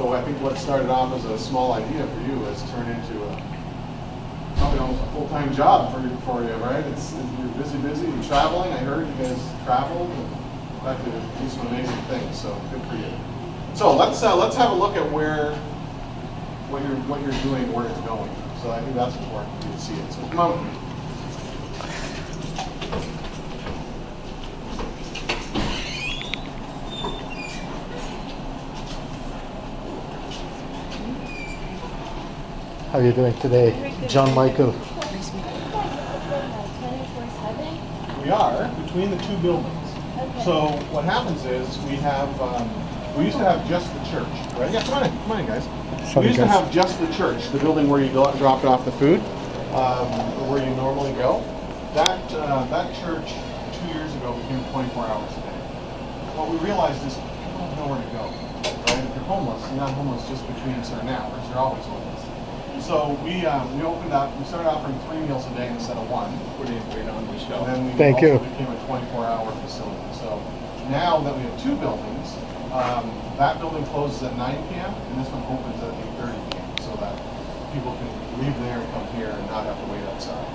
So I think what started off as a small idea for you has turned into probably almost a full-time job for you, right? You're busy, you're traveling. I heard you guys traveled and got to do some amazing things, so good for you. So let's have a look at what you're doing, where it's going. So I think that's important for you to see it. So come on with me. How are you doing today, John Michael? We are between the two buildings. Okay. So what happens is we used to have just the church, right? Yeah, come on in, guys. Sorry, we used to have just the church, the building where you dropped off the food, where you normally go. That church 2 years ago became 24 hours a day. What we realized is people have nowhere to go, right? If you're homeless, you're not homeless just between certain hours. You're always homeless. So we opened up. We started offering 3 meals a day instead of 1. Pretty great on the show. And then we became a 24-hour facility. So now that we have 2 buildings, that building closes at 9 p.m. and this one opens at 8:30 p.m. so that people can leave there and come here and not have to wait outside.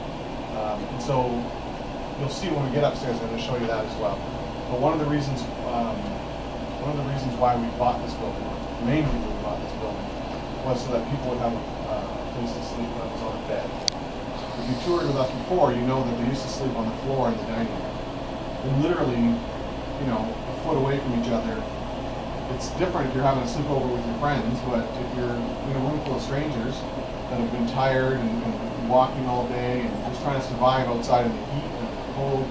And so you'll see when we get upstairs. I'm going to show you that as well. But one of the reasons why we bought this building, the main reason we bought this building, was so that people would have a place to sleep when it was on a bed. If you toured with us before, you know that they used to sleep on the floor in the dining room. They're literally, a foot away from each other. It's different if you're having a sleepover with your friends, but if you're in a room full of strangers that have been tired and walking all day and just trying to survive outside in the heat and the cold,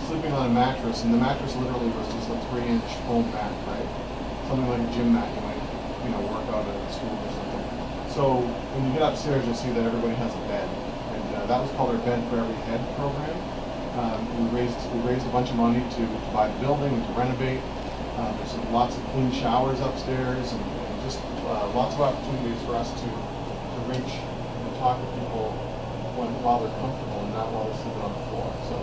sleeping on a mattress, and the mattress literally was just a 3-inch foam mat, right? Something like a gym mat you might, work out at school or something. So when you get upstairs, you'll see that everybody has a bed, and that was called our Bed for Every Head program. We raised a bunch of money to buy the building and to renovate. There's lots of clean showers upstairs, and just lots of opportunities for us to reach and talk to people while they're comfortable and not while they're sleeping on the floor. So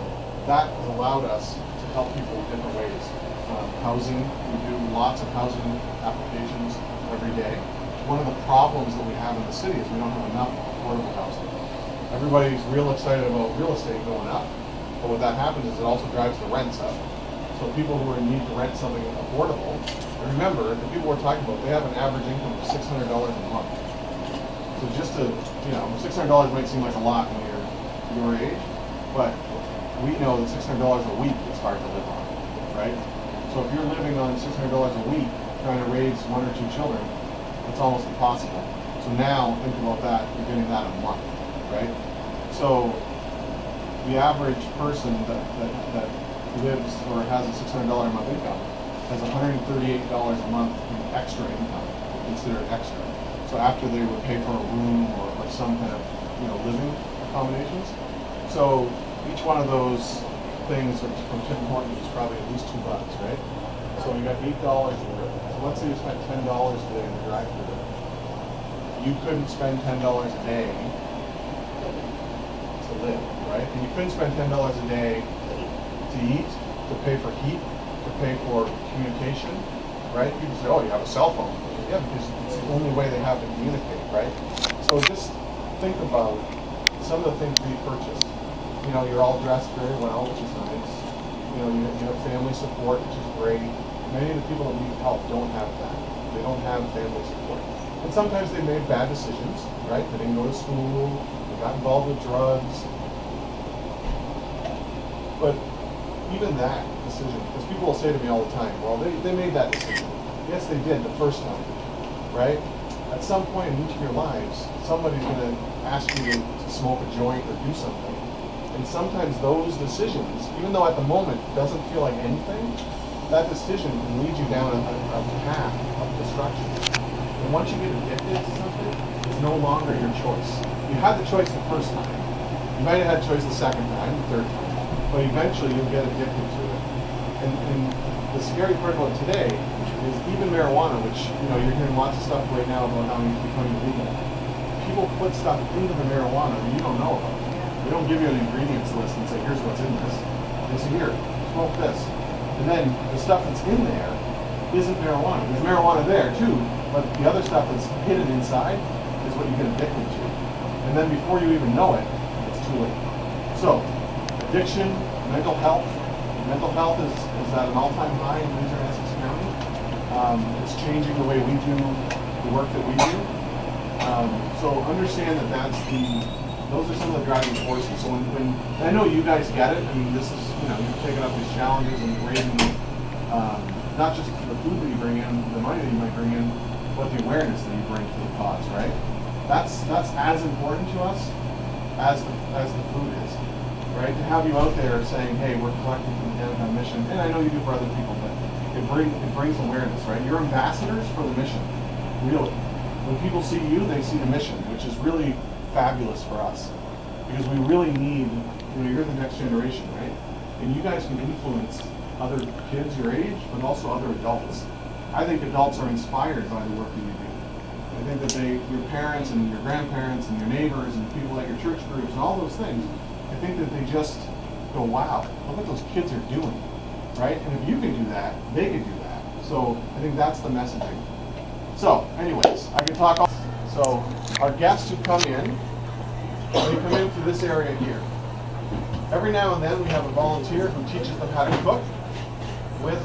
that has allowed us to help people in different ways. Housing, we do lots of housing applications every day. One of the problems that we have in the city is we don't have enough affordable housing. Everybody's real excited about real estate going up, but what that happens is it also drives the rents up. So people who are in need to rent something affordable, and remember, the people we're talking about, they have an average income of $600 a month. So just to, $600 might seem like a lot when you're your age, but we know that $600 a week is hard to live on, right? So if you're living on $600 a week, trying to raise 1 or 2 children, it's almost impossible. So now, think about that, you're getting that a month, right? So the average person that lives or has a $600 a month income has $138 a month in extra income, considered extra. So after they would pay for a room or some kind of living accommodations. So each one of those things from Tim Hortons is probably at least $2, right? So you got $8 worth. So let's say you spent $10 a day in the drive-thru. You couldn't spend $10 a day to live, right? And you couldn't spend $10 a day to eat, to pay for heat, to pay for communication, right? People say, oh, you have a cell phone. Yeah, because it's the only way they have to communicate, right? So just think about some of the things we purchase. You're all dressed very well, which is nice. You have family support, which is great. Many of the people that need help don't have that. They don't have family support. And sometimes they made bad decisions, right? They didn't go to school, they got involved with drugs. But even that decision, because people will say to me all the time, well, they made that decision. Yes, they did the first time, right? At some point in each of your lives, somebody's going to ask you to smoke a joint or do something. And sometimes those decisions, even though at the moment it doesn't feel like anything, that decision can lead you down a path of destruction. And once you get addicted to something, it's no longer your choice. You had the choice the first time. You might have had choice the second time, the third time. But eventually you'll get addicted to it. And the scary part about today is even marijuana, which you're hearing lots of stuff right now about how it's becoming illegal. People put stuff into the marijuana that you don't know about. They don't give you an ingredients list and say, here's what's in this. They say, here, smoke this. And then the stuff that's in there isn't marijuana. There's marijuana there too, but the other stuff that's hidden inside is what you get addicted to. And then before you even know it, it's too late. So, addiction, mental health. Mental health is at an all-time high in Windsor and Essex County. It's changing the way we do the work that we do. So understand that those are some of the driving forces. So when I know you guys get it, I mean, this is, you've taken up these challenges and raising, not just the food that you bring in, the money that you might bring in, but the awareness that you bring to the cause, right? That's as important to us as the food is, right? To have you out there saying, hey, we're collecting from the DownTown mission, and I know you do for other people, but it brings awareness, right? You're ambassadors for the mission, really. When people see you, they see the mission, which is really fabulous for us, because we really need, you're the next generation, right? And you guys can influence other kids your age, but also other adults. I think adults are inspired by the work that you do. I think that your parents and your grandparents and your neighbors and people at your church groups and all those things, I think that they just go, wow, look what those kids are doing, right? And if you can do that, they can do that. So I think that's the messaging. So anyways, I can talk all. So our guests who come in, they come in through this area here. Every now and then we have a volunteer who teaches them how to cook. With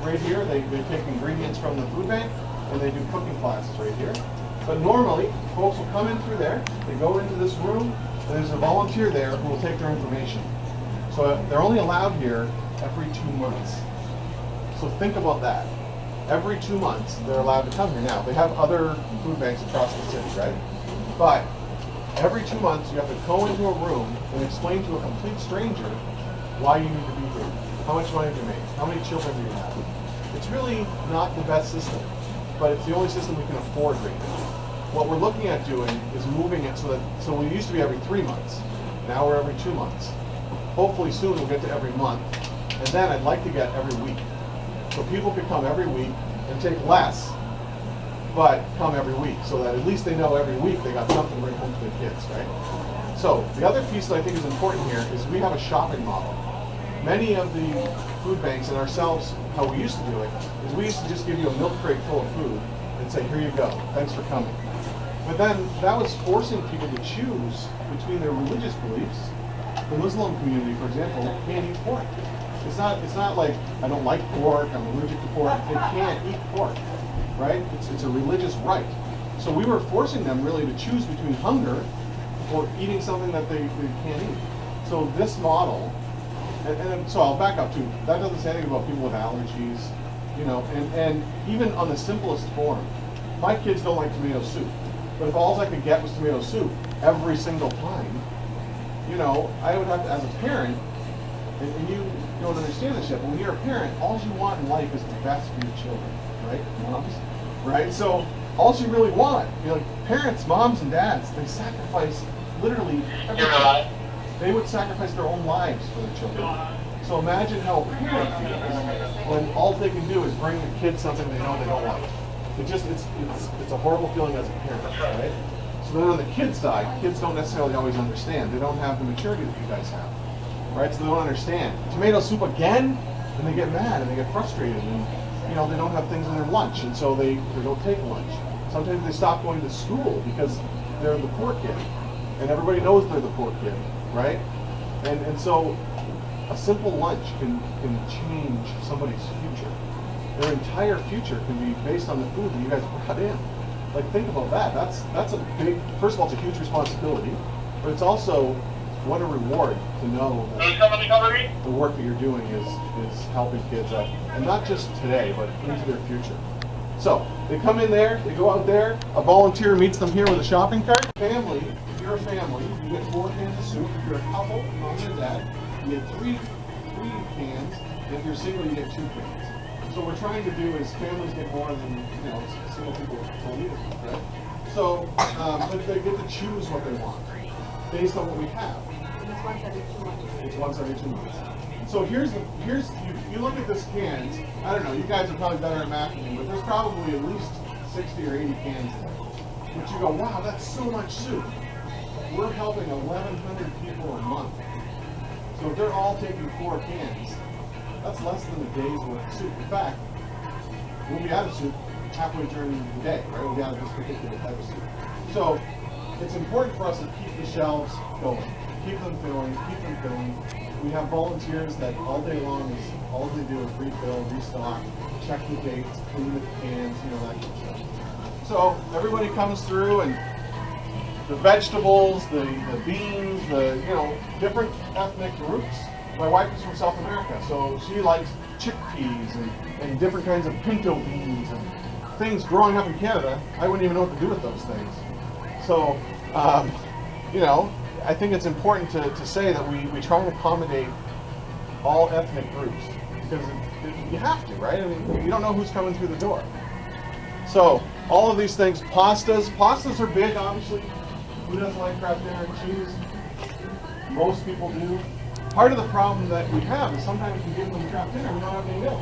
right here, they take ingredients from the food bank and they do cooking classes right here. But normally, folks will come in through there, they go into this room, and there's a volunteer there who will take their information. So they're only allowed here every 2 months. So think about that. Every 2 months, they're allowed to come here. Now, they have other food banks across the city, right? But every 2 months, you have to go into a room and explain to a complete stranger why you need to be here. How much money do you make? How many children do you have? It's really not the best system, but it's the only system we can afford right now. What we're looking at doing is moving it so we used to be every 3 months. Now we're every 2 months. Hopefully soon we'll get to every month, and then I'd like to get every week. So people could come every week and take less, but come every week, so that at least they know every week they got something to bring home to their kids, right? So the other piece that I think is important here is we have a shopping model. Many of the food banks and ourselves, how we used to do it, is we used to just give you a milk crate full of food and say, here you go, thanks for coming. But then that was forcing people to choose between their religious beliefs. The Muslim community, for example, can't eat pork. It's not like I don't like pork, I'm allergic to pork. They can't eat pork, right? It's a religious right. So we were forcing them really to choose between hunger or eating something that they can't eat. So this model, and so I'll back up too. That doesn't say anything about people with allergies, and even on the simplest form. My kids don't like tomato soup, but if all I could get was tomato soup every single time, I would have to, as a parent, and you don't understand this yet, but when you're a parent, all you want in life is the best for your children, right? Moms, right? So all you really want, parents, moms and dads, they sacrifice literally everything. They would sacrifice their own lives for their children. So imagine how a parent feels when all they can do is bring the kid something they know they don't like. It's a horrible feeling as a parent, right? So then on the kid side, kids don't necessarily always understand. They don't have the maturity that you guys have, right? So they don't understand. Tomato soup again, and they get mad and they get frustrated, and they don't have things in their lunch, and so they don't take lunch. Sometimes they stop going to school because they're the poor kid, and everybody knows they're the poor kid, right? And so a simple lunch can change somebody's future. Their entire future can be based on the food that you guys brought in. Like, think about that. That's a big, first of all, it's a huge responsibility, but it's also what a reward to know that the work that you're doing is helping kids out, and not just today, but into their future. So they come in there, they go out there, a volunteer meets them here with a shopping cart. Family, if you're a family, you get 4 cans of soup. If you're a couple, mom and dad, you get three cans. And if you're single, you get 2 cans. So what we're trying to do is families get more than single people will need it, right? So, but they get to choose what they want based on what we have. And it's once every 2 months. It's once every 2 months. So here's you look at this cans. I don't know. You guys are probably better at math than me, but there's probably at least 60 or 80 cans in there. But you go, wow, that's so much soup. We're helping 1,100 people a month. So if they're all taking 4 cans, that's less than a day's worth of soup. In fact, we'll be out of soup halfway during the day, right? We'll be out of this particular type of soup. So it's important for us to keep the shelves going, keep them filling, keep them filling. We have volunteers that all day long all they do is refill, restock, check the dates, clean the cans, you know, that kind of stuff. So everybody comes through, and the vegetables, the beans, different ethnic groups. My wife is from South America, so she likes chickpeas and different kinds of pinto beans and things. Growing up in Canada, I wouldn't even know what to do with those things. So, I think it's important to say that we try and accommodate all ethnic groups, because you have to, right? I mean, you don't know who's coming through the door. So, all of these things, pastas are big, obviously. Who doesn't like Kraft Dinner and cheese? Most people do. Part of the problem that we have is sometimes we give them Kraft Dinner, we don't have any milk.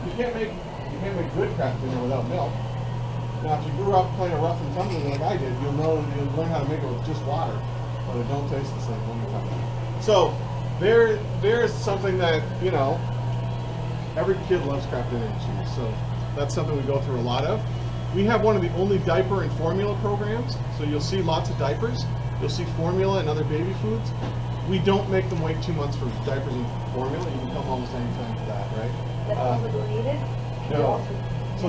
You can't make good Kraft Dinner without milk. Now, if you grew up playing a rough and tumbling like I did, you'll learn how to make it with just water, but it don't taste the same when you come out. So there's something that, every kid loves Kraft Dinner and cheese. So that's something we go through a lot of. We have one of the only diaper and formula programs, so you'll see lots of diapers. You'll see formula and other baby foods. We don't make them wait 2 months for diapers and formula. You can come almost any time for that, right? That's also donated? No. So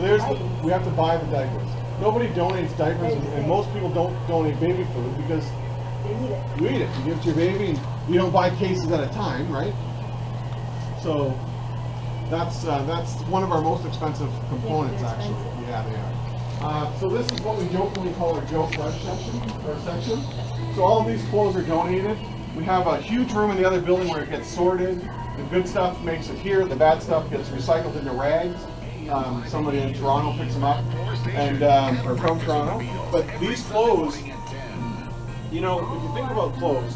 we have to buy the diapers. Nobody donates diapers, and most people don't donate baby food because They need it. you eat it. You give it to your baby, and you don't buy cases at a time, right? So that's one of our most expensive components, actually. Yeah, they are. So this is what we jokingly call our joke rush section. So all of these clothes are donated. We have a huge room in the other building where it gets sorted. The good stuff makes it here. The bad stuff gets recycled into rags. Somebody in Toronto picks them up, or from Toronto. But these clothes, if you think about clothes,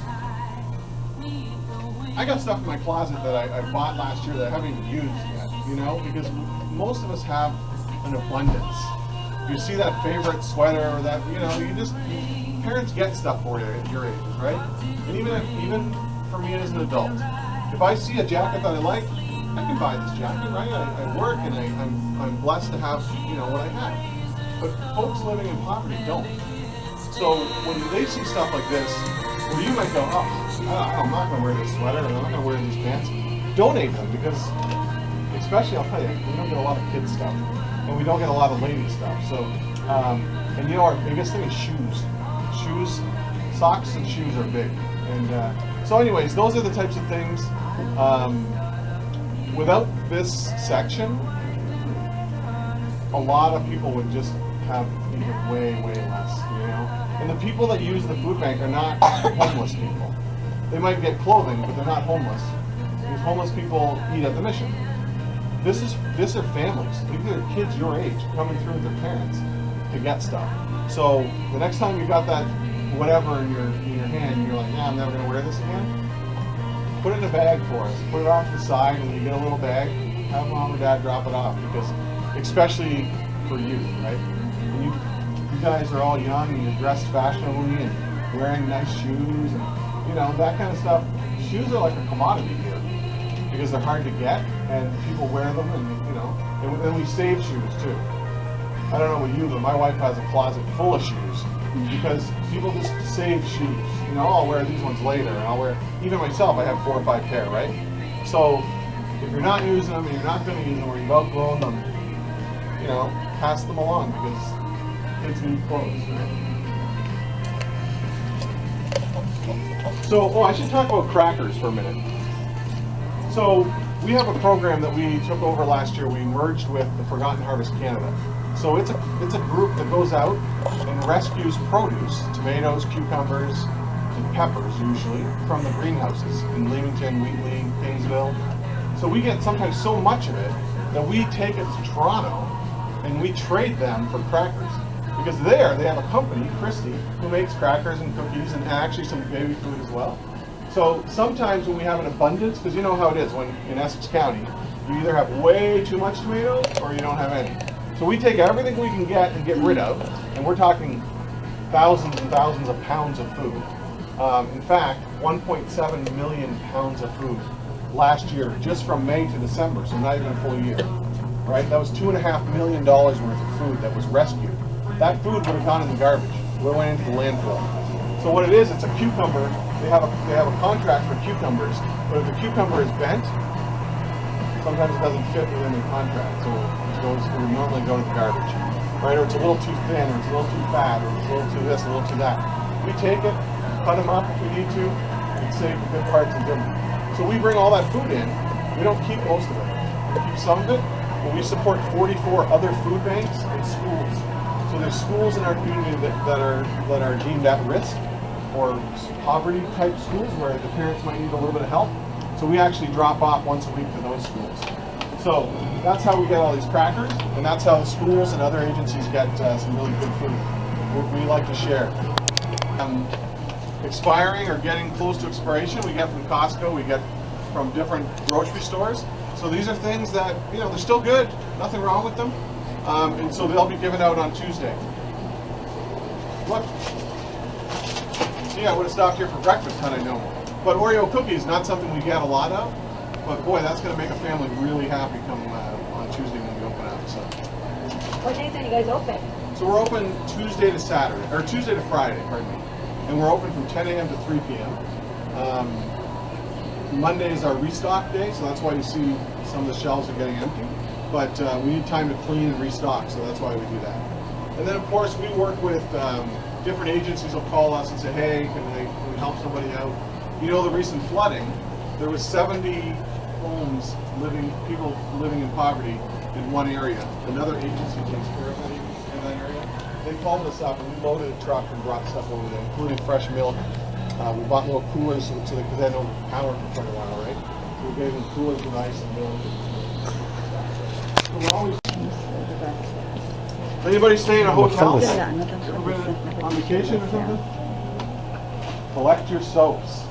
I got stuff in my closet that I bought last year that I haven't even used yet, because most of us have an abundance. You see that favorite sweater or that, parents get stuff for you at your age, right? And even for me as an adult, if I see a jacket that I like, I can buy this jacket, right? I work and I'm blessed to have, what I have. But folks living in poverty don't. So when they see stuff like this, well, you might go, I'm not going to wear this sweater, and I'm not going to wear these pants. Donate them, because especially, I'll tell you, we don't get a lot of kids stuff, and we don't get a lot of lady stuff. So, our biggest thing is shoes. Socks and shoes are big. And so anyways, those are the types of things. Without this section, a lot of people would just have even way, way less, And the people that use the food bank are not homeless people. They might get clothing, but they're not homeless. Because homeless people eat at the mission. This are families. These are kids your age coming through with their parents to get stuff. So the next time you got that whatever in your hand, and you're like, I'm never going to wear this again, put it in a bag for us. Put it off to the side, and when you get a little bag, have mom or dad drop it off, because especially for youth, right? And you guys are all young, and you're dressed fashionably and wearing nice shoes, and that kind of stuff. Shoes are like a commodity here because they're hard to get, and people wear them, and then we save shoes too. I don't know about you, but my wife has a closet full of shoes because people just save shoes. I'll wear these ones later, and even myself, I have 4 or 5 pair, right? So if you're not using them and you're not going to use them, or you've outgrown them, pass them along, because kids need clothes, right? So, I should talk about crackers for a minute. So we have a program that we took over last year. We merged with the Forgotten Harvest Canada. So it's a group that goes out and rescues produce, tomatoes, cucumbers, and peppers usually, from the greenhouses in Leamington, Wheatley, Kingsville. So we get sometimes so much of it that we take it to Toronto and we trade them for crackers. Because there they have a company, Christie, who makes crackers and cookies and actually some baby food as well. So sometimes when we have an abundance, because you know how it is when in Essex County, you either have way too much tomatoes or you don't have any. So we take everything we can get and get rid of, and we're talking thousands and thousands of pounds of food. In fact, 1.7 million pounds of food last year, just from May to December, so not even a full year. right? That was $2.5 million worth of food that was rescued. That food would have gone in the garbage. Would have went into the landfill. So what it is, it's a cucumber. They have a contract for cucumbers, but if the cucumber is bent, sometimes it doesn't fit within the contract, so it would normally go to the garbage, right? Or it's a little too thin, or it's a little too fat, or it's a little too this, a little too that. We take it, cut them up if we need to, and save the good parts and give them. So we bring all that food in. We don't keep most of it. We keep some of it, but we support 44 other food banks and schools. So there's schools in our community that are deemed at risk, or poverty type schools where the parents might need a little bit of help. So we actually drop off once a week to those schools. So that's how we get all these crackers, and that's how the schools and other agencies get some really good food. We like to share. Expiring or getting close to expiration, we get from Costco, we get from different grocery stores. So these are things that, they're still good, nothing wrong with them. And so they'll be given out on Tuesday. Look. See, I would have stopped here for breakfast had I known. But Oreo cookies, not something we get a lot of. But boy, that's going to make a family really happy come on Tuesday when we open up. So. What days are you guys open? So we're open Tuesday to Saturday, or Tuesday to Friday, pardon me. And we're open from 10 a.m. to 3 p.m. Monday is our restock day, so that's why you see some of the shelves are getting empty. But we need time to clean and restock, so that's why we do that. And then, of course, we work with different agencies will call us and say, hey, can we help somebody out? The recent flooding, there was 70 homes people living in poverty in one area. Another agency takes care of it in that area. They called us up and we loaded a truck and brought stuff over there, including fresh milk. We bought little coolers because they had no power for quite a while, right? So we gave them coolers with ice and milk. So we're always. Anybody stay in a hotel? Ever been on vacation or something? Collect your soaps.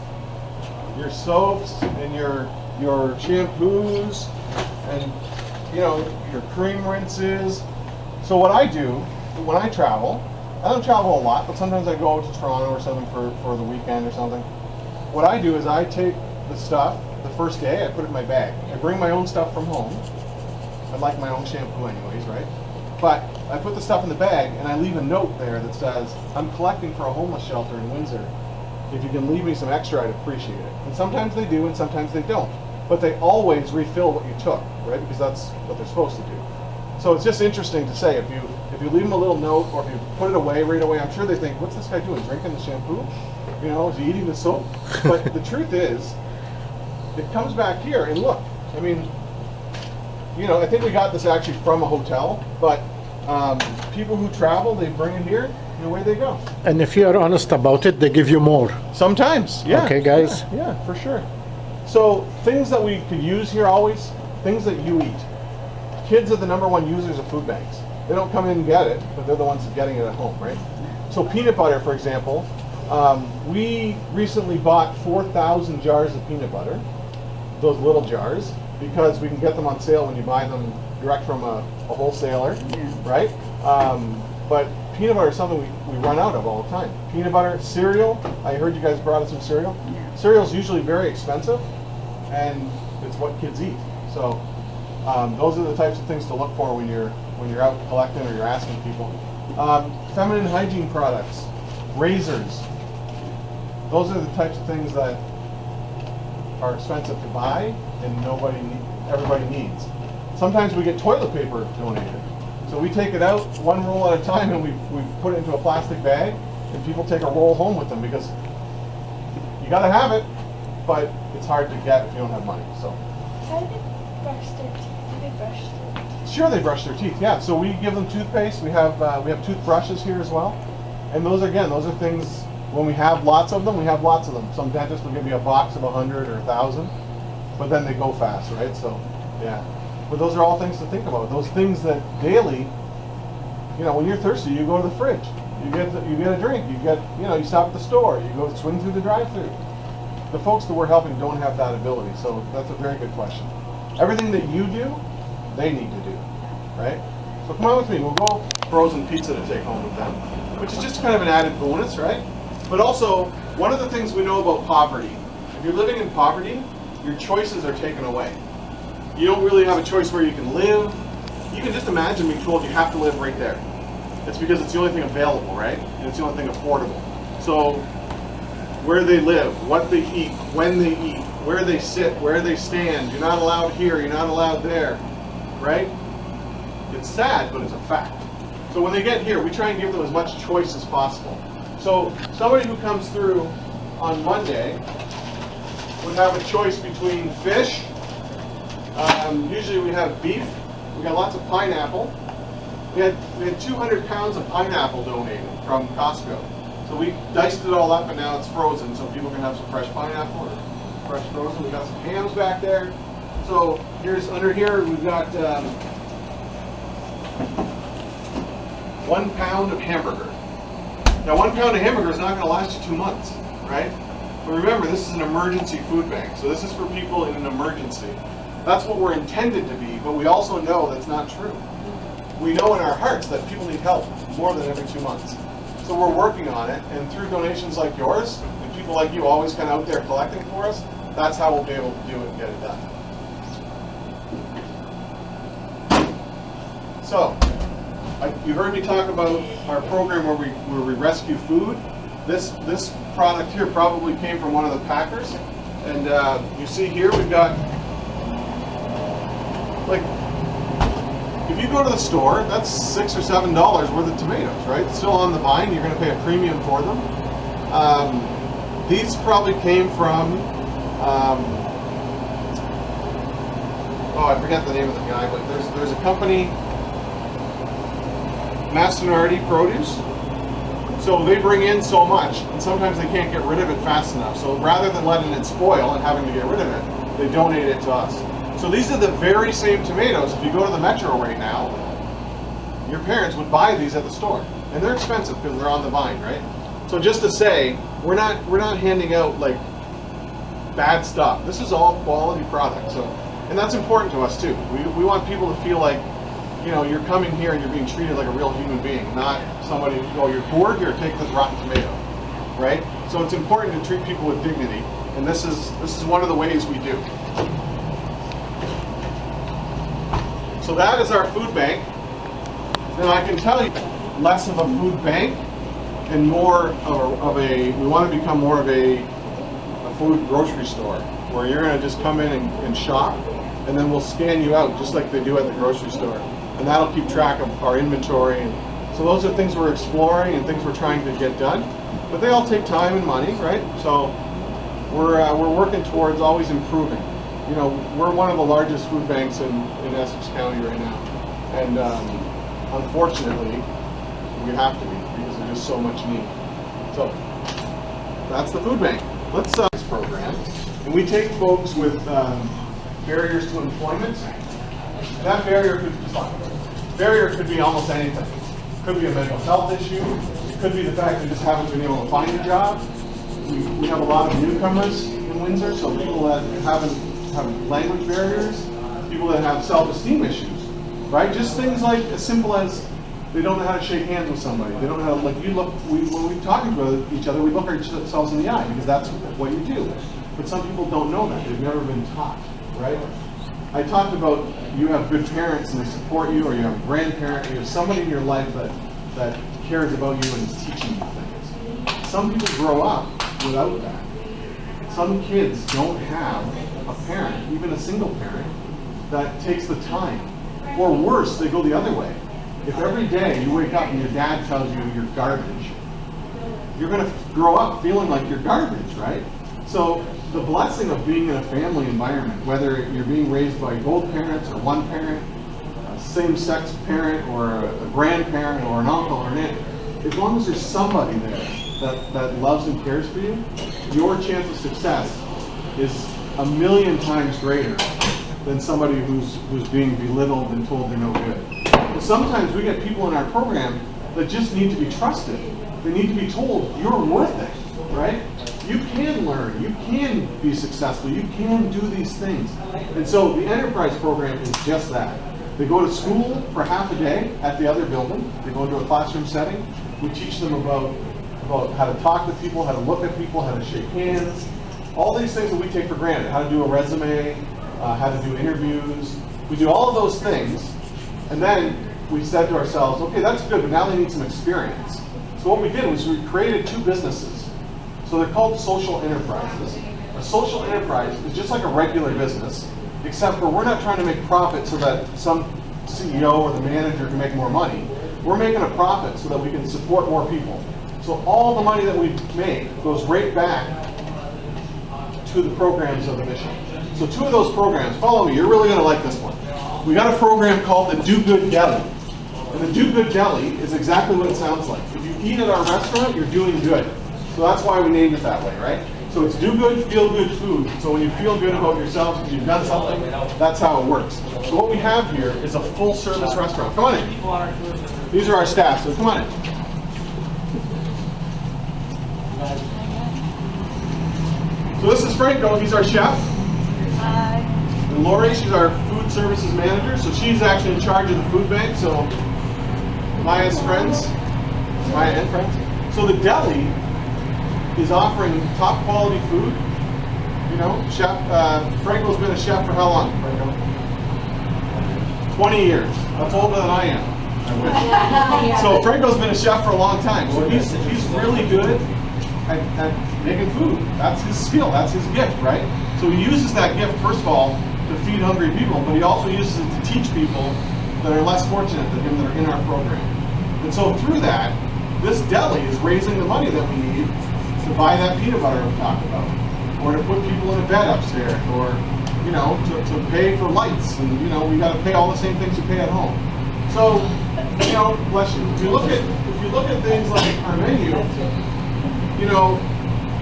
Your soaps and your shampoos and your cream rinses. So what I do when I travel, I don't travel a lot, but sometimes I go to Toronto or something for the weekend or something. What I do is I take the stuff the first day, I put it in my bag. I bring my own stuff from home. I like my own shampoo anyways, right? But I put the stuff in the bag and I leave a note there that says, I'm collecting for a homeless shelter in Windsor. If you can leave me some extra, I'd appreciate it. And sometimes they do and sometimes they don't. But they always refill what you took, right? Because that's what they're supposed to do. So it's just interesting to say, if you leave them a little note or if you put it away right away, I'm sure they think, what's this guy doing, drinking the shampoo? Is he eating the soap? But the truth is, it comes back here and look, I mean, I think we got this actually from a hotel, but people who travel, they bring it here and away they go. And if you are honest about it, they give you more. Sometimes, yeah. Okay, guys? Yeah, for sure. So things that we could use here always, things that you eat. Kids are the #1 users of food banks. They don't come in and get it, but they're the ones getting it at home, right? So peanut butter, for example, we recently bought 4,000 jars of peanut butter, those little jars, because we can get them on sale when you buy them direct from a wholesaler, right? But peanut butter is something we run out of all the time. Peanut butter, cereal. I heard you guys brought us some cereal. Yeah. Cereal is usually very expensive, and it's what kids eat. So those are the types of things to look for when you're out collecting or you're asking people. Feminine hygiene products, razors. Those are the types of things that are expensive to buy and everybody needs. Sometimes we get toilet paper donated. So we take it out one roll at a time and we put it into a plastic bag and people take a roll home with them because you gotta have it, but it's hard to get if you don't have money. So. How do they brush their teeth? Do they brush their teeth? Sure, they brush their teeth, yeah. So we give them toothpaste. We have toothbrushes here as well. And those are things, when we have lots of them, we have lots of them. Some dentists will give you a box of 100 or 1,000, but then they go fast, right? So, yeah. But those are all things to think about. Those things that daily, when you're thirsty, you go to the fridge. You get a drink. You stop at the store. You go swing through the drive-thru. The folks that we're helping don't have that ability, so that's a very good question. Everything that you do, they need to do, right? So come on with me. We'll go frozen pizza to take home with them, which is just kind of an added bonus, right? But also, one of the things we know about poverty, if you're living in poverty, your choices are taken away. You don't really have a choice where you can live. You can just imagine being told you have to live right there. It's because it's the only thing available, right? And it's the only thing affordable. So where they live, what they eat, when they eat, where they sit, where they stand, you're not allowed here, you're not allowed there, right? It's sad, but it's a fact. So when they get here, we try and give them as much choice as possible. So somebody who comes through on Monday would have a choice between fish. Usually we have beef. We got lots of pineapple. We had 200 pounds of pineapple donated from Costco. So we diced it all up and now it's frozen so people can have some fresh pineapple or fresh frozen. We got some hams back there. So here's under here we've got 1 pound of hamburger. Now 1 pound of hamburger is not going to last you 2 months, right? But remember, this is an emergency food bank. So this is for people in an emergency. That's what we're intended to be, but we also know that's not true. We know in our hearts that people need help more than every 2 months. So we're working on it, and through donations like yours, and people like you always kind of out there collecting for us, that's how we'll be able to do it and get it done. So, you heard me talk about our program where we rescue food. This product here probably came from one of the packers, and you see here we've got, like, if you go to the store, that's $6 or $7 worth of tomatoes, right? Still on the vine, you're going to pay a premium for them. These probably came from, oh, I forget the name of the guy, but there's a company, Mastinardi Produce. So they bring in so much, and sometimes they can't get rid of it fast enough. So rather than letting it spoil and having to get rid of it, they donate it to us. So these are the very same tomatoes. If you go to the Metro right now, your parents would buy these at the store, and they're expensive because they're on the vine, right? So just to say, we're not handing out like bad stuff. This is all quality product. So, and that's important to us too. We want people to feel like, you know, you're coming here and you're being treated like a real human being, not somebody, oh, you're poor, here, take this rotten tomato, right? So it's important to treat people with dignity, and this is one of the ways we do. So that is our food bank. And I can tell you, less of a food bank and more of a, we want to become more of a food grocery store, where you're going to just come in and shop, and then we'll scan you out just like they do at the grocery store. And that'll keep track of our inventory. And so those are things we're exploring and things we're trying to get done. But they all take time and money, right? So we're working towards always improving. You know, we're one of the largest food banks in Essex County right now. And unfortunately, we have to be because there's just so much need. So that's the food bank. Let's this program. And we take folks with barriers to employment. That barrier could be almost anything. It could be a mental health issue. It could be the fact that they just haven't been able to find a job. We have a lot of newcomers in Windsor, so people that have language barriers, people that have self-esteem issues, right? Just things like as simple as they don't know how to shake hands with somebody. They don't know how to, like, when we talk to each other, we look ourselves in the eye because that's what you do. But some people don't know that. They've never been taught, right? I talked about you have good parents and they support you, or you have a grandparent, or you have somebody in your life that cares about you and is teaching you things. Some people grow up without that. Some kids don't have a parent, even a single parent, that takes the time. Or worse, they go the other way. If every day you wake up and your dad tells you you're garbage, you're going to grow up feeling like you're garbage, right? So the blessing of being in a family environment, whether you're being raised by both parents or one parent, a same-sex parent or a grandparent or an uncle or an aunt, as long as there's somebody there that loves and cares for you, your chance of success is 1,000,000 times greater than somebody who's being belittled and told they're no good. But sometimes we get people in our program that just need to be trusted. They need to be told, you're worth it, right? You can learn, you can be successful, you can do these things. And so the Enterprise program is just that. They go to school for half a day at the other building. They go into a classroom setting. We teach them about how to talk to people, how to look at people, how to shake hands, all these things that we take for granted, how to do a resume, how to do interviews. We do all of those things, And then we said to ourselves, okay, that's good, but now they need some experience. So what we did was we created 2 businesses. So they're called social enterprises. A social enterprise is just like a regular business, except for we're not trying to make profit so that some CEO or the manager can make more money. We're making a profit so that we can support more people. So all the money that we make goes right back to the programs of the mission. So 2 of those programs, follow me, you're really gonna like this one. We got a program called the Do Good Deli. And the Do Good Deli is exactly what it sounds like. If you eat at our restaurant, you're doing good. So that's why we named it that way, right? So it's do good, feel good food. So when you feel good about yourself because you've done something, that's how it works. So what we have here is a full service restaurant. Come on in. These are our staff, so come on in. So this is Franco, he's our chef. Hi. And Lori, she's our food services manager, so she's actually in charge of the food bank. So Maya's friends, Maya and friends. So the deli is offering top quality food. You know, chef, Franco's been a chef for how long, Franco? 20 years. That's older than I am. I wish. So Franco's been a chef for a long time. So he's really good at making food. That's his skill, that's his gift, right? So he uses that gift, first of all, to feed hungry people, but he also uses it to teach people that are less fortunate than him that are in our program. And so through that, this deli is raising the money that we need to buy that peanut butter we talked about, or to put people in a bed upstairs, or, you know, to pay for lights, and, you know, we got to pay all the same things you pay at home. So, you know, bless you. If you look at things like our menu, you know,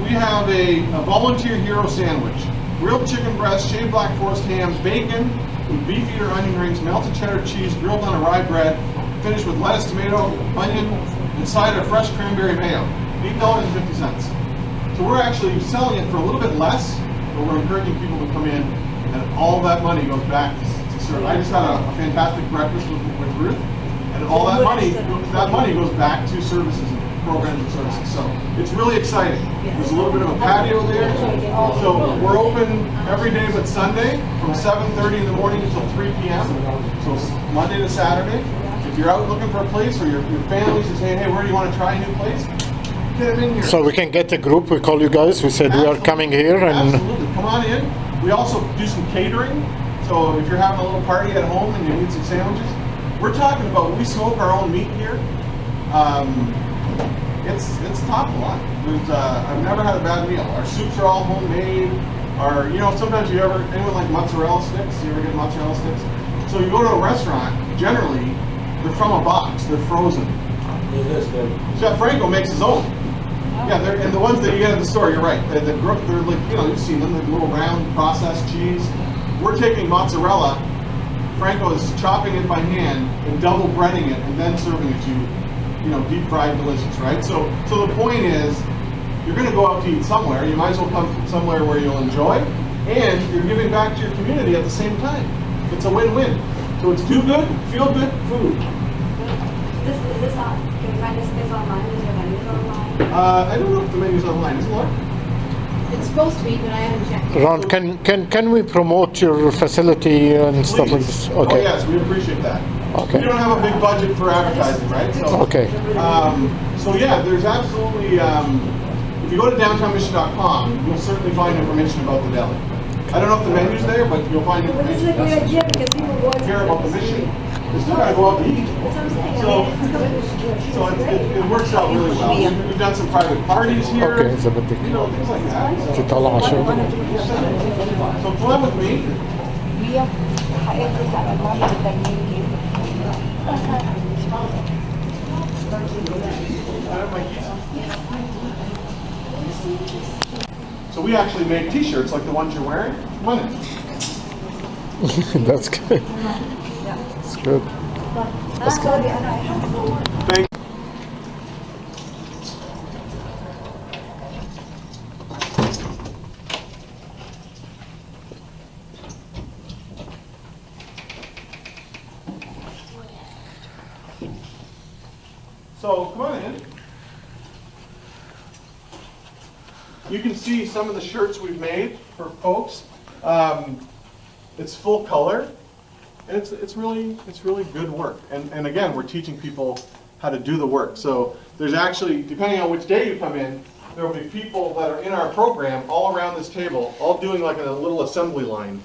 we have a volunteer hero sandwich, grilled chicken breast, shaved black forest ham, bacon with beef eater onion rings, melted cheddar cheese, grilled on a rye bread, finished with lettuce, tomato, onion, and side of fresh cranberry mayo. $8.50. So we're actually selling it for a little bit less, but we're encouraging people to come in, and all that money goes back to serve. I just had a fantastic breakfast with Ruth, and all that money goes back to services and programs and services. So it's really exciting. There's a little bit of a patio there. So we're open every day but Sunday from 7:30 in the morning until 3 p.m. So it's Monday to Saturday. If you're out looking for a place, or your family is saying, hey, where do you want to try a new place? Get them in here. So we can get a group, we call you guys, we said we are coming here and... Absolutely, come on in. We also do some catering. So if you're having a little party at home and you need some sandwiches, we're talking about, we smoke our own meat here. It's top line. I've never had a bad meal. Our soups are all homemade. You know, sometimes anyone like mozzarella sticks? You ever get mozzarella sticks? So you go to a restaurant, generally, they're from a box, they're frozen. Chef Franco makes his own. Yeah, and the ones that you get at the store, you're right. They're like, you know, you've seen them, the little round processed cheese. We're taking mozzarella, Franco is chopping it by hand and double breading it and then serving it to you, you know, deep fried delicious, right? So the point is, you're gonna go out to eat somewhere, you might as well come somewhere where you'll enjoy, and you're giving back to your community at the same time. It's a win-win. So it's do good, feel good, food. Is this on? Can we find this online? Is your menu online? I don't know if the menu's online, is it, Laura? It's supposed to be, but I haven't checked. Ron, can we promote your facility and stuff like this? Oh yes, we appreciate that. Okay. We don't have a big budget for advertising, right? So, Okay. So yeah, there's absolutely, if you go to downtownmission.com, you'll certainly find information about the deli. I don't know if the menu's there, but you'll find But this is a information. great idea because people go out Care about the mission. You still gotta go out to eat. That's what I'm saying. So it works out really well. We've done some private parties here. Okay, it's a bit You know, things like that. تطلع عشان So come with me. We حقيقة على الماضي التجميل So we actually make t-shirts like the ones you're wearing. Come on in. That's good. That's good. That's good. Thank So come on in. You can see some of the shirts we've made for folks. It's full color, And it's really good work. And again, we're teaching people how to do the work. So there's actually, depending on which day you come in, there will be people that are in our program all around this table, all doing like a little assembly line,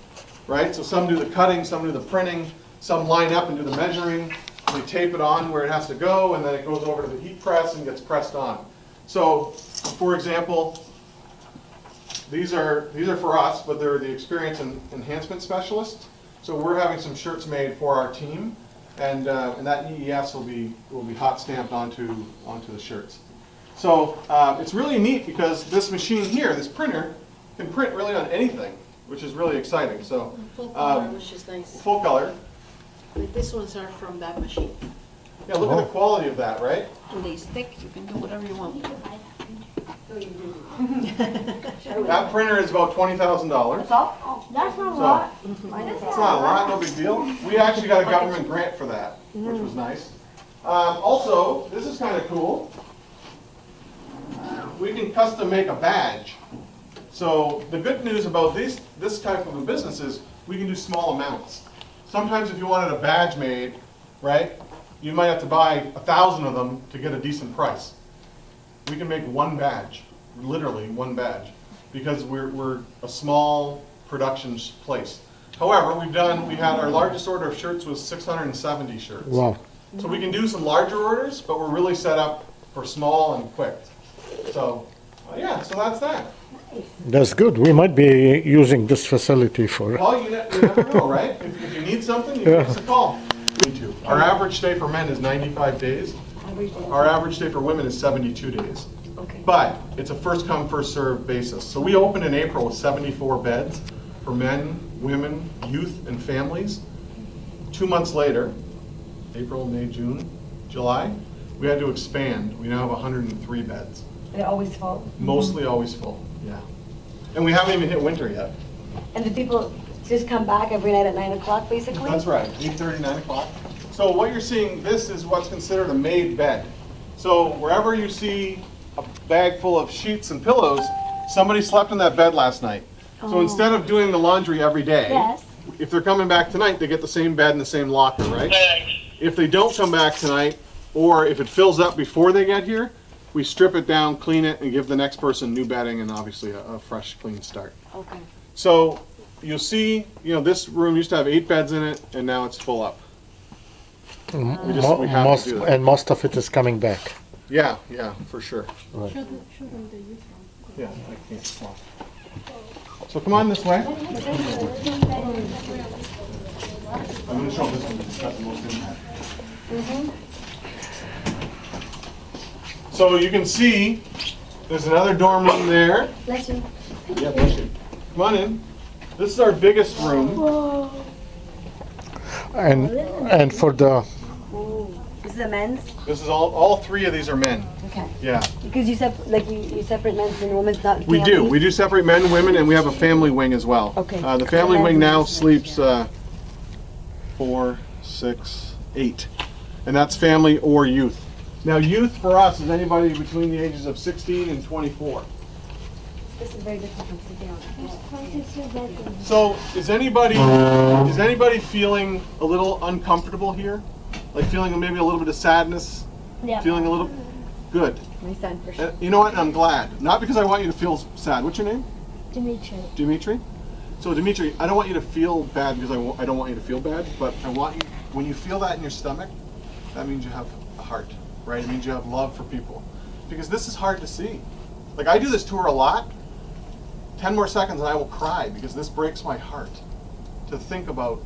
right? So some do the cutting, some do the printing, some line up and do the measuring. They tape it on where it has to go, and then it goes over to the heat press and gets pressed on. So, for example, these are for us, but they're the experience and enhancement specialists. So we're having some shirts made for our team, and that EES will be hot stamped onto the shirts. So it's really neat because this machine here, this printer, can print really on anything, which is really exciting. So Full color, which is nice. full color. Like these ones are from that machine. Yeah, look at the quality of that, right? And they stick, you can do whatever you want. That printer is about $20,000. That's all? Oh, That's not a So- lot. It's not a lot, no big deal. We actually got a government grant for that, which was nice. Also, this is kind of cool. We can custom make a badge. So the good news about this type of a business is we can do small amounts. Sometimes if you wanted a badge made, right, you might have to buy 1,000 of them to get a decent price. We can make one badge, literally one badge, because we're a small production place. However, we had our largest order of shirts was 670 shirts. Wow. So we can do some larger orders, but we're really set up for small and quick. So, yeah, so that's that. That's good. We might be using this facility for. Well, you never know, right? If you need something, you give us a call. Me too. Our average stay for men is 95 days. Our average stay for women is 72 days. Okay. But it's a first come, first served basis. So we opened in April with 74 beds for men, women, youth, and families. 2 months later, April, May, June, July, we had to expand. We now have 103 beds. They're always full. Mostly always full, yeah. And we haven't even hit winter yet. And the people just come back every night at 9 o'clock, basically? That's right, 8:30, 9 o'clock. So what you're seeing, this is what's considered a made bed. So wherever you see a bag full of sheets and pillows, somebody slept in that bed last night. So Oh. instead of doing the laundry every day, Yes. if they're coming back tonight, they get the same bed and the same locker, right? If they don't come back tonight, or if it fills up before they get here, we strip it down, clean it, and give the next person new bedding and obviously a fresh, clean start. Okay. So you'll see, this room used to have 8 beds in it, and now it's full up. We have to do that. And most of it is coming back. Yeah, for sure. Right. Yeah, I can't talk. So come on this way. I'm going to show this one that's got the most impact. So you can see there's another dorm room there. Bless you. Yeah, bless you. Come on in. This is our biggest room. Whoa. And for the This is the men's? This is all 3 of these are men. Okay. Yeah. Because you separate men's and women's, not We do. families? We do separate men and women, and we have a family wing as well. Okay. The family wing now sleeps 4, 6, 8. And that's family or youth. Now, youth for us is anybody between the ages of 16 and 24. This is very different from sleeping on. So, is anybody feeling a little uncomfortable here? Like feeling maybe a little bit of sadness? Yeah. Feeling a little good. My son, for sure. You know what? I'm glad. Not because I want you to feel sad. What's your name? Dimitri. Dimitri? So Dimitri, I don't want you to feel bad because I don't want you to feel bad, but I want you, when you feel that in your stomach, that means you have a heart, right? It means you have love for people. Because this is hard to see. Like, I do this tour a lot. 10 more seconds and I will cry because this breaks my heart to think about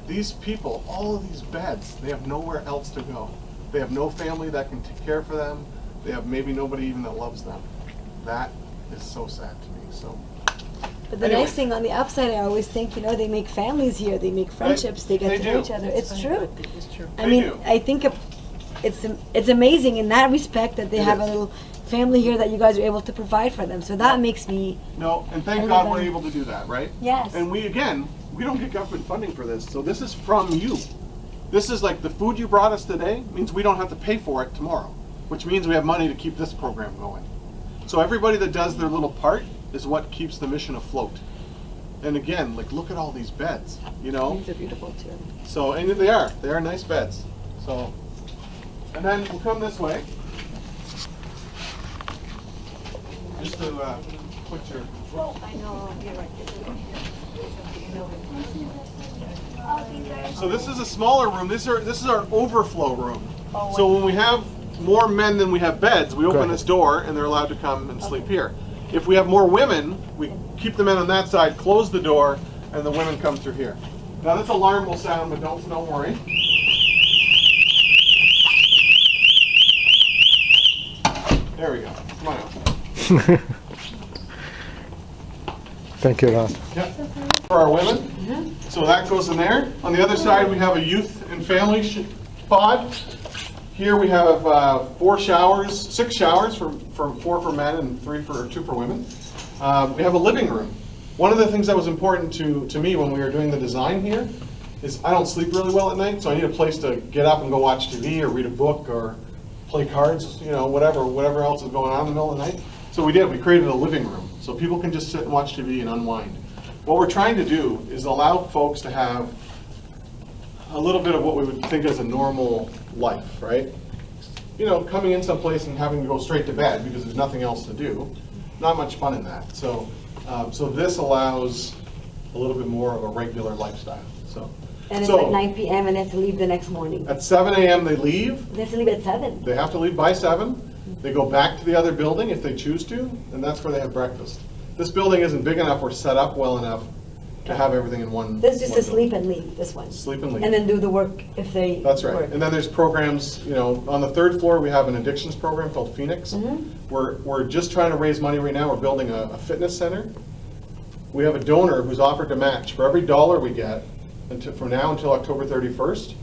these people, all of these beds, they have nowhere else to go. They have no family that can take care for them. They have maybe nobody even that loves them. That is so sad to me. So. But the Anyway. nice thing on the upside, I always think, they make families here, they make friendships, they get they to do. know each other. It's true. It's true. I They mean, do. I think it's amazing in that respect that they It have a is. little family here that you guys are able to provide for them. So that makes me, No, and thank I God love we're them. able to do that, right? yes. And we don't get government funding for this, so this is from you. This is like the food you brought us today means we don't have to pay for it tomorrow, which means we have money to keep this program going. So everybody that does their little part is what keeps the mission afloat. And again, like, look at all these beds, you know? These are beautiful too. So, and they are nice beds. So, and then we'll come this way. Just to put your, I know, you're right. I'll be there. so this is a smaller room. This is our overflow room. So when we have more men than we have beds, we open Good. this door and they're allowed to come and sleep here. If we have more women, we keep the men on that side, close the door, and the women come through here. Now this alarm will sound, but don't worry. There we go. Come on out. Thank you, Ron. Yep. For our women. So that goes in there. On the other side, we have a youth and family pod. Here we have 6 showers, for 4 for men and 2 for women. We have a living room. One of the things that was important to me when we were doing the design here is I don't sleep really well at night, so I need a place to get up and go watch TV or read a book or play cards, you know, whatever else is going on in the middle of the night. So we created a living room, so people can just sit and watch TV and unwind. What we're trying to do is allow folks to have a little bit of what we would think as a normal life, right? You know, coming in someplace and having to go straight to bed because there's nothing else to do. Not much fun in that. So, so this allows a little bit more of a regular lifestyle. So, And it's so like 9 p.m. and they have to leave the next morning. at 7 a.m. they leave. They have to leave at 7. They have to leave by 7. They go back to the other building if they choose to, and that's where they have breakfast. This building isn't big enough or set up well enough to have everything in one. This is just one to sleep building. and leave, this one. Sleep and leave. And then do the work if they That's right. work. And then there's programs, you know, on the 3rd floor, we have an addictions program called Phoenix. We're just trying to raise money right now. We're building a fitness center. We have a donor who's offered to match. For every dollar we get, from now until October 31st,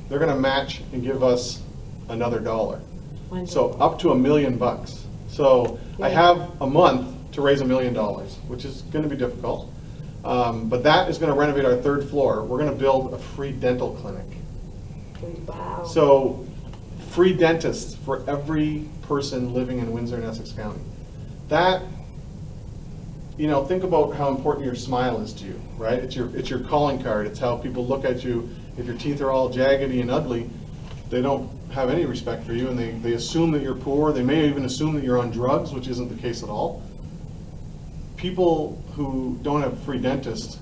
they're gonna match and give us another $1. So up to $1 million. So I have a month to raise $1 million, which is gonna be difficult. But that is gonna renovate our 3rd floor. We're gonna build a free dental clinic. Wow. So, free dentists for every person living in Windsor and Essex County. That, you know, think about how important your smile is to you, right? It's your calling card. It's how people look at you. If your teeth are all jaggedy and ugly, they don't have any respect for you, and they assume that you're poor. They may even assume that you're on drugs, which isn't the case at all. People who don't have free dentists,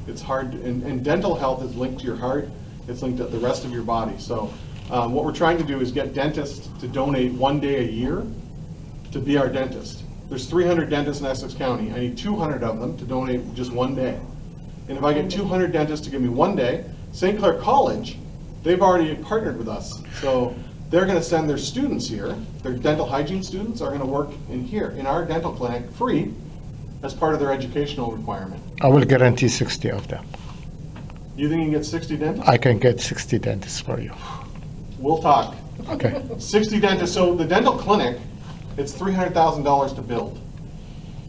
it's hard, and dental health is linked to your heart. It's linked to the rest of your body. So what we're trying to do is get dentists to donate 1 day a year to be our dentist. There's 300 dentists in Essex County. I need 200 of them to donate just 1 day. And if I get 200 dentists to give me 1 day, St. Clair College, they've already partnered with us. So they're gonna send their students here, their dental hygiene students are gonna work in here, in our dental clinic, free, as part of their educational requirement. I will guarantee 60 of them. You think you can get 60 dentists? I can get 60 dentists for you. We'll talk. Okay. 60 dentists, so the dental clinic, it's $300,000 to build.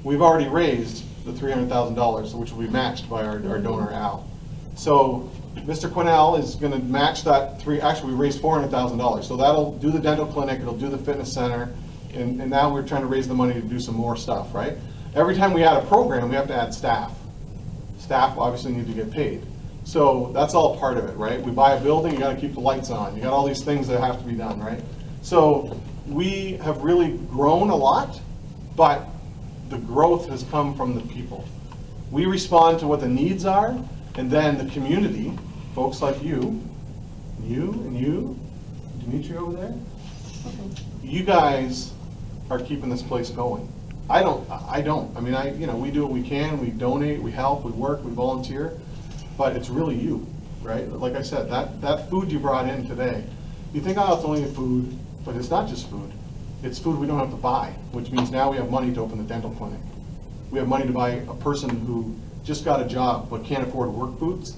We've already raised the $300,000, which will be matched by our donor Al. So Mr. Quinnell is gonna match that actually we raised $400,000. So that'll do the dental clinic, it'll do the fitness center, and now we're trying to raise the money to do some more stuff, right? Every time we add a program, we have to add staff. Staff obviously need to get paid. So that's all part of it, right? We buy a building, you gotta keep the lights on. You got all these things that have to be done, right? So we have really grown a lot, but the growth has come from the people. We respond to what the needs are, and then the community, folks like you, and you, Dimitri over there, you guys are keeping this place going. I don't. I mean, you know, we do what we can, we donate, we help, we work, we volunteer, but it's really you, right? Like I said, that food you brought in today, you think, oh, it's only food, but it's not just food. It's food we don't have to buy, which means now we have money to open the dental clinic. We have money to buy a person who just got a job but can't afford work boots,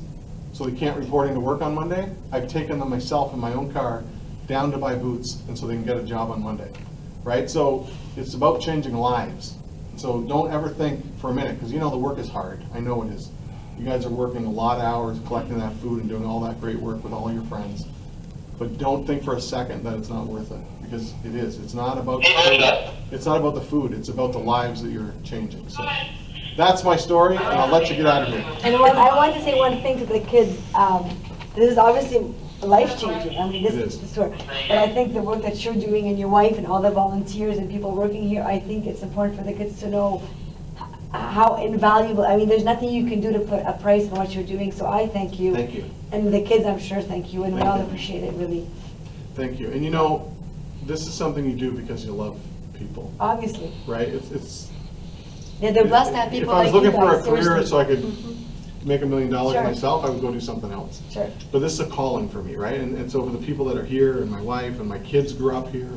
so they can't report into work on Monday. I've taken them myself in my own car down to buy boots, and so they can get a job on Monday, right? So it's about changing lives. So don't ever think for a minute, because you know the work is hard. I know it is. You guys are working a lot of hours collecting that food and doing all that great work with all your friends. But don't think for a second that it's not worth it, because it is. It's not about the food. It's not about the food. It's about the lives that you're changing. So That's my story, and I'll let you get out of here. And I want to say one thing to the kids. This is obviously life-changing. I mean, this It is is. the story. But I think the work that you're doing and your wife and all the volunteers and people working here, I think it's important for the kids to know how invaluable, I mean, there's nothing you can do to put a price on what you're doing, so I thank you. Thank you. And the kids, I'm sure, thank you, and we Thank all you. appreciate it, really, Thank you. And you know, this is something you do because you love people, obviously. right? It's. Yeah, they're blessed to have people like If you I was looking for guys, a career seriously. so I could make $1 million Sure. myself, I would go do something else. Sure. But this is a calling for me, right? And so for the people that are here, and my wife, and my kids grew up here,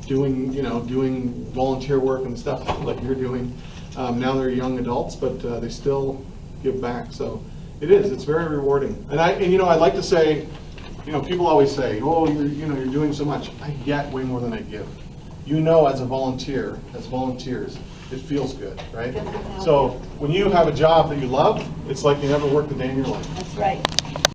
doing, you know, doing volunteer work and stuff like you're doing. Now they're young adults, but they still give back. So it's very rewarding. And you know, I like to say, you know, people always say, oh, you're doing so much. I get way more than I give. You know, as a volunteer, as volunteers, it feels good, right? So when you have a job that you love, it's like you never worked a day in your life. That's right.